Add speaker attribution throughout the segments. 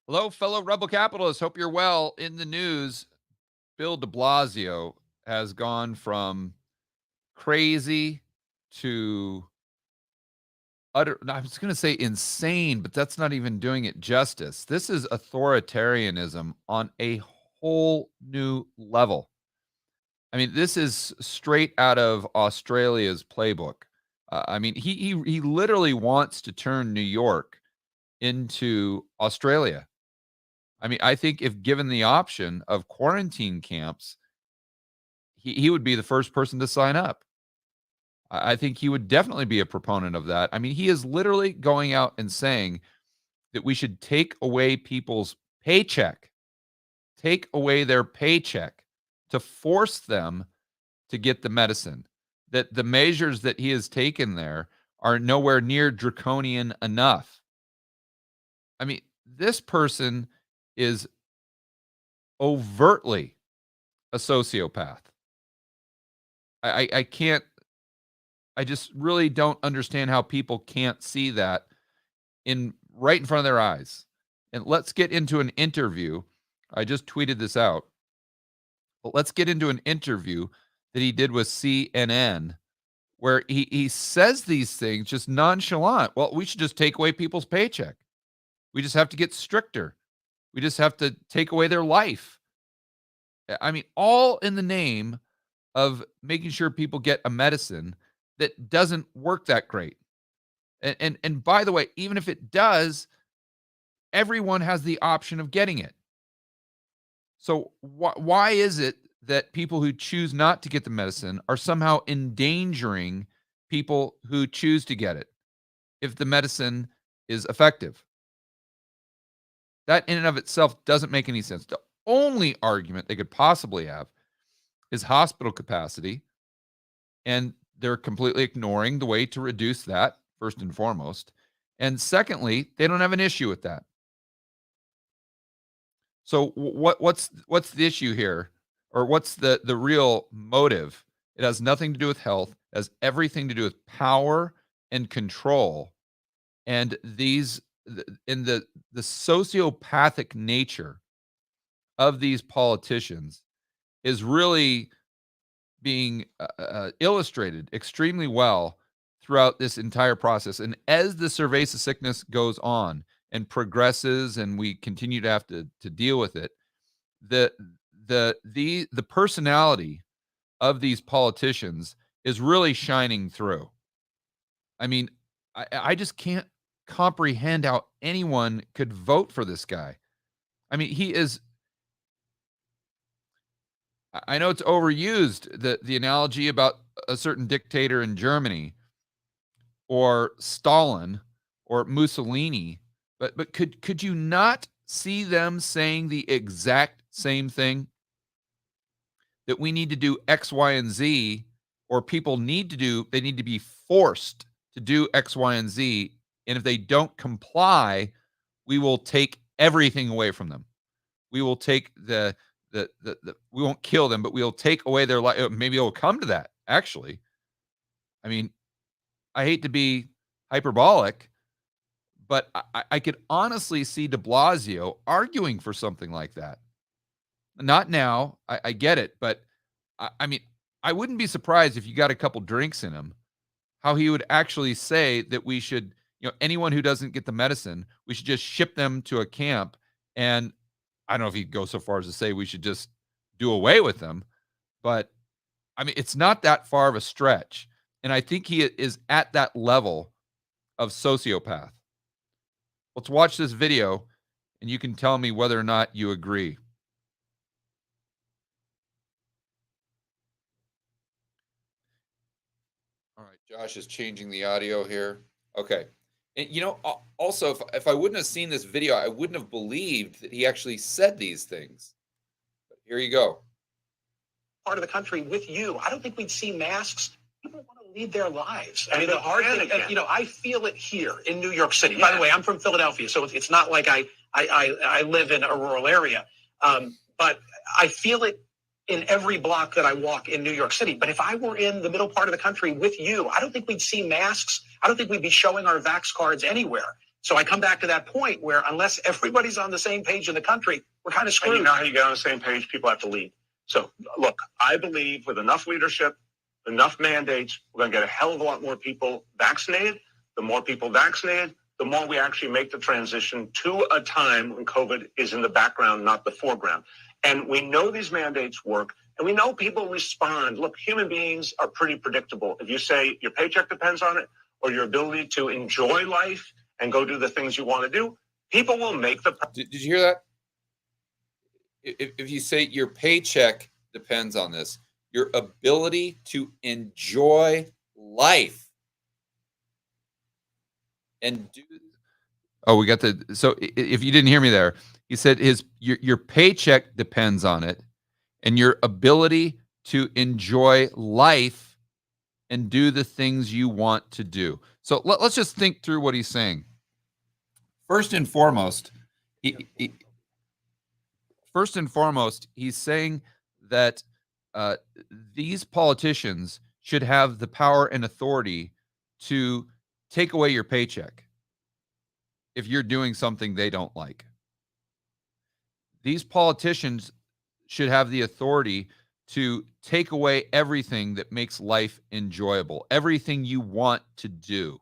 Speaker 1: Hello, fellow rebel capitalists. Hope you're well. In the news, Bill de Blasio has gone from crazy to utter, I was going to say insane, but that's not even doing it justice. This is authoritarianism on a whole new level. I mean, this is straight out of Australia's playbook. I mean, he literally wants to turn New York into Australia. I mean, I think if given the option of quarantine camps, he would be the first person to sign up. I think he would definitely be a proponent of that. I mean, he is literally going out and saying that we should take away people's paycheck, take away their paycheck to force them to get the medicine. That the measures that he has taken there are nowhere near draconian enough. I mean, this person is overtly a sociopath. I can't, I just really don't understand how people can't see that in right in front of their eyes. And let's get into an interview. I just tweeted this out. But let's get into an interview that he did with CNN where he says these things just nonchalant. Well, we should just take away people's paycheck. We just have to get stricter. We just have to take away their life. I mean, all in the name of making sure people get a medicine that doesn't work that great. And by the way, even if it does, everyone has the option of getting it. So why is it that people who choose not to get the medicine are somehow endangering people who choose to get it if the medicine is effective? That in and of itself doesn't make any sense. The only argument they could possibly have is hospital capacity, and they're completely ignoring the way to reduce that, first and foremost. And secondly, they don't have an issue with that. So what's the issue here? Or what's the real motive? It has nothing to do with health, it has everything to do with power and control. And in the sociopathic nature of these politicians is really being illustrated extremely well throughout this entire process. And as the pervasive sickness goes on and progresses, and we continue to have to deal with it, the the personality of these politicians is really shining through. I mean, I just can't comprehend how anyone could vote for this guy. I mean, he is. I know it's overused, the analogy about a certain dictator in Germany or Stalin or Mussolini, but could you not see them saying the exact same thing? That we need to do X, Y, and Z, or people need to do, they need to be forced to do X, Y, and Z. And if they don't comply, we will take everything away from them. We will take we won't kill them, but we'll take away their life. Maybe it'll come to that, actually. I mean, I hate to be hyperbolic, but I could honestly see de Blasio arguing for something like that. Not now, I get it, but I mean, I wouldn't be surprised if you got a couple drinks in him, how he would actually say that we should, anyone who doesn't get the medicine, we should just ship them to a camp. And I don't know if he'd go so far as to say we should just do away with them, but I mean, it's not that far of a stretch. And I think he is at that level of sociopath. Let's watch this video and you can tell me whether or not you agree. All right, Josh is changing the audio here. Okay. And also, if I wouldn't have seen this video, I wouldn't have believed that he actually said these things. But here you go.
Speaker 2: Part of the country with you, I don't think we'd see masks. People want to lead their lives. I mean, the hard thing, I feel it here in New York City. Yeah. By the way, I'm from Philadelphia, so it's not like I live in a rural area. But I feel it in every block that I walk in New York City. But if I were in the middle part of the country with you, I don't think we'd see masks. I don't think we'd be showing our vax cards anywhere. So I come back to that point where unless everybody's on the same page in the country, we're kind of screwed.
Speaker 3: And you know how you get on the same page? People have to lead. So look, I believe with enough leadership, enough mandates, we're going to get a hell of a lot more people vaccinated. The more people vaccinated, the more we actually make the transition to a time when COVID is in the background, not the foreground. And we know these mandates work, and we know people respond. Look, human beings are pretty predictable. If you say your paycheck depends on it, or your ability to enjoy life and go do the things you want to do, people will make the...
Speaker 1: Did you hear that? If you say your paycheck depends on this, your ability to enjoy life and do... Oh, we got the... So if you didn't hear me there, he said your paycheck depends on it, and your ability to enjoy life and do the things you want to do. So let's just think through what he's saying. First and foremost, he's saying that these politicians should have the power and authority to take away your paycheck if you're doing something they don't like. These politicians should have the authority to take away everything that makes life enjoyable, everything you want to do,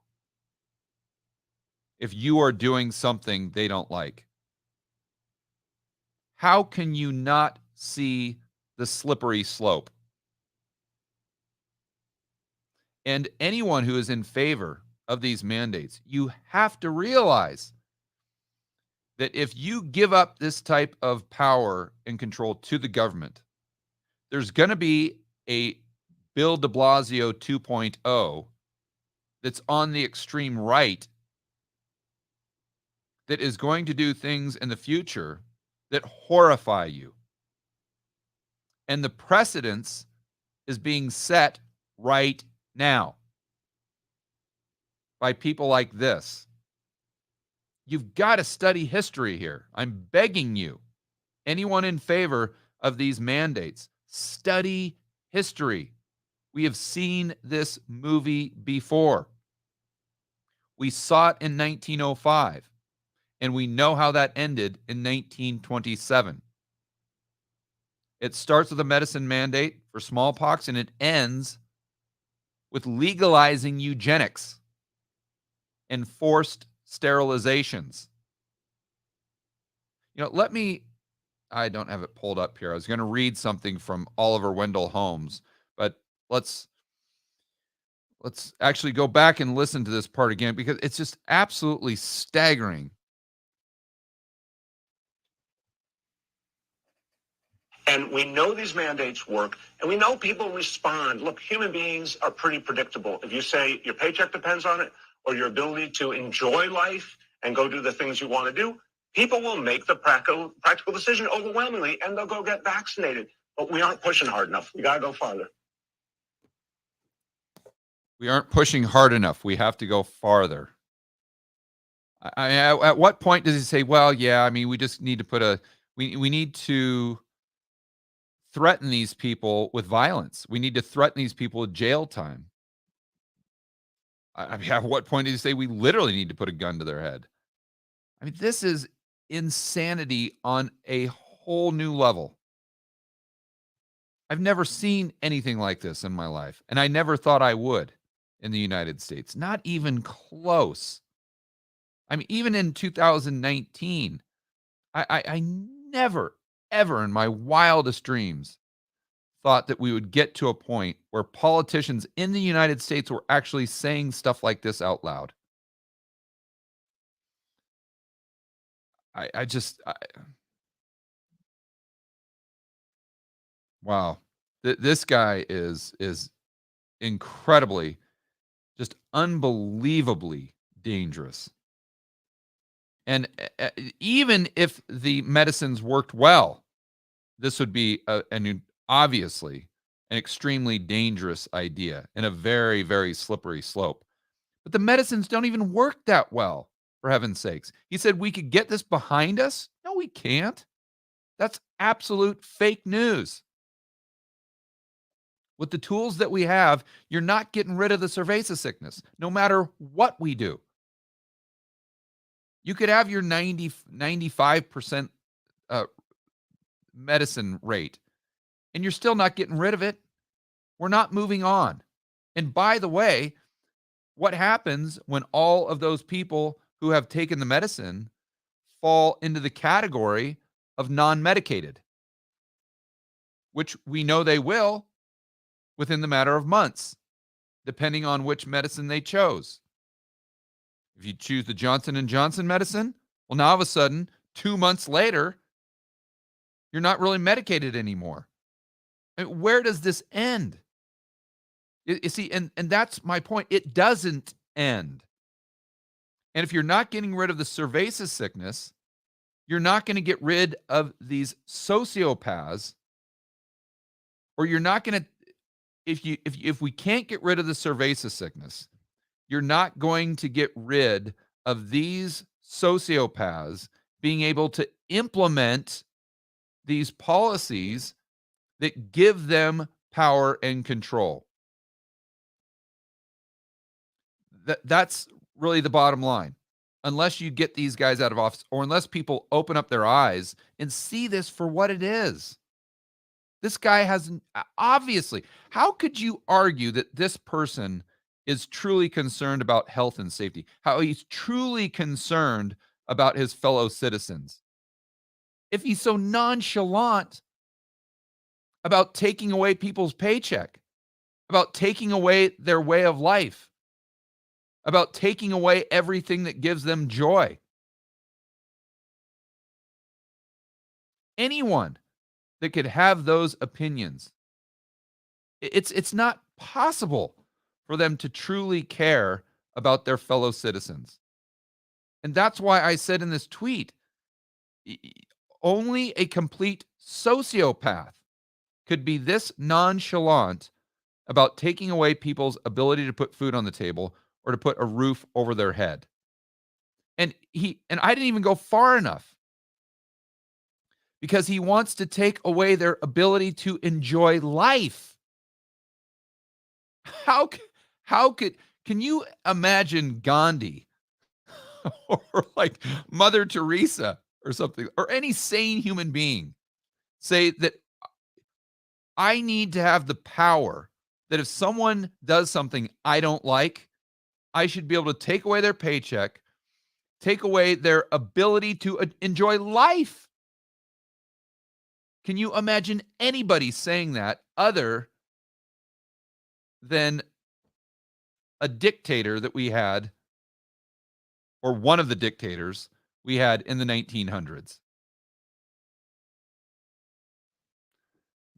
Speaker 1: if you are doing something they don't like. How can you not see the slippery slope? And anyone who is in favor of these mandates, you have to realize that if you give up this type of power and control to the government, there's going to be a Bill de Blasio 2.0 that's on the extreme right that is going to do things in the future that horrify you. And the precedence is being set right now by people like this. You've got to study history here. I'm begging you, anyone in favor of these mandates, study history. We have seen this movie before. We saw it in 1905, and we know how that ended in 1927. It starts with a medicine mandate for smallpox, and it ends with legalizing eugenics and forced sterilizations. You know, I don't have it pulled up here. I was going to read something from Oliver Wendell Holmes, but let's actually go back and listen to this part again, because it's just absolutely staggering.
Speaker 3: And we know these mandates work, and we know people respond. Look, human beings are pretty predictable. If you say your paycheck depends on it, or your ability to enjoy life and go do the things you want to do, people will make the practical decision overwhelmingly, and they'll go get vaccinated. But we aren't pushing hard enough. We got to go farther.
Speaker 1: We aren't pushing hard enough. We have to go farther. At what point does he say, well, yeah, I mean, we just need to we need to threaten these people with violence. We need to threaten these people with jail time. I mean, at what point did he say we literally need to put a gun to their head? I mean, this is insanity on a whole new level. I've never seen anything like this in my life, and I never thought I would in the United States. Not even close. I mean, even in 2019, I never, ever in my wildest dreams thought that we would get to a point where politicians in the United States were actually saying stuff like this out loud. Wow. This guy is incredibly, just unbelievably dangerous. And even if the medicines worked well, this would be obviously an extremely dangerous idea and a very, very slippery slope. But the medicines don't even work that well, for heaven's sakes. He said we could get this behind us. No, we can't. That's absolute fake news. With the tools that we have, you're not getting rid of the cerveza sickness, no matter what we do. You could have your 95% medicine rate, and you're still not getting rid of it. We're not moving on. And by the way, what happens when all of those people who have taken the medicine fall into the category of non-medicated, which we know they will within the matter of months, depending on which medicine they chose. If you choose the Johnson & Johnson medicine, well, now all of a sudden, 2 months later, you're not really medicated anymore. I mean, where does this end? You see, and that's my point. It doesn't end. And if you're not getting rid of the cerveza sickness, you're not going to get rid of these sociopaths, or you're not going to, if we can't get rid of the cerveza sickness, you're not going to get rid of these sociopaths being able to implement these policies that give them power and control. That's really the bottom line. Unless you get these guys out of office, or unless people open up their eyes and see this for what it is. This guy has, obviously, how could you argue that this person is truly concerned about health and safety? How he's truly concerned about his fellow citizens? If he's so nonchalant about taking away people's paycheck, about taking away their way of life, about taking away everything that gives them joy. Anyone that could have those opinions, it's not possible for them to truly care about their fellow citizens. And that's why I said in this tweet, only a complete sociopath could be this nonchalant about taking away people's ability to put food on the table or to put a roof over their head. And I didn't even go far enough, because he wants to take away their ability to enjoy life. Can you imagine Gandhi or like Mother Teresa or something, or any sane human being say that I need to have the power that if someone does something I don't like, I should be able to take away their paycheck, take away their ability to enjoy life? Can you imagine anybody saying that other than a dictator that we had, or one of the dictators we had in the 1900s?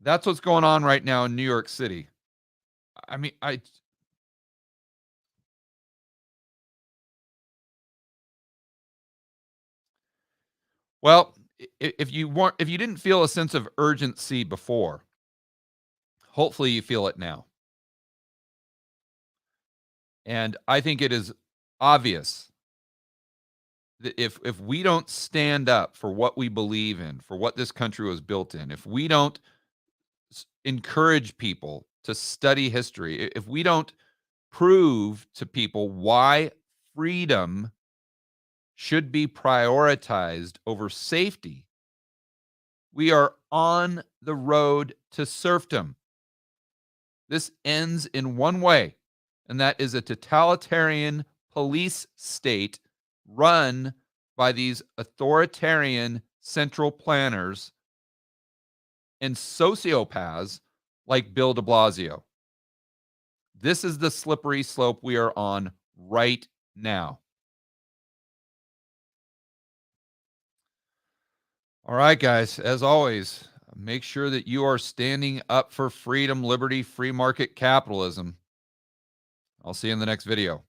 Speaker 1: That's what's going on right now in New York City. I mean, well, if you didn't feel a sense of urgency before, hopefully you feel it now. And I think it is obvious that if we don't stand up for what we believe in, for what this country was built in, if we don't encourage people to study history, if we don't prove to people why freedom should be prioritized over safety, we are on the road to serfdom. This ends in one way, and that is a totalitarian police state run by these authoritarian central planners and sociopaths like Bill de Blasio. This is the slippery slope we are on right now. All right, guys, as always, make sure that you are standing up for freedom, liberty, free market capitalism. I'll see you in the next video.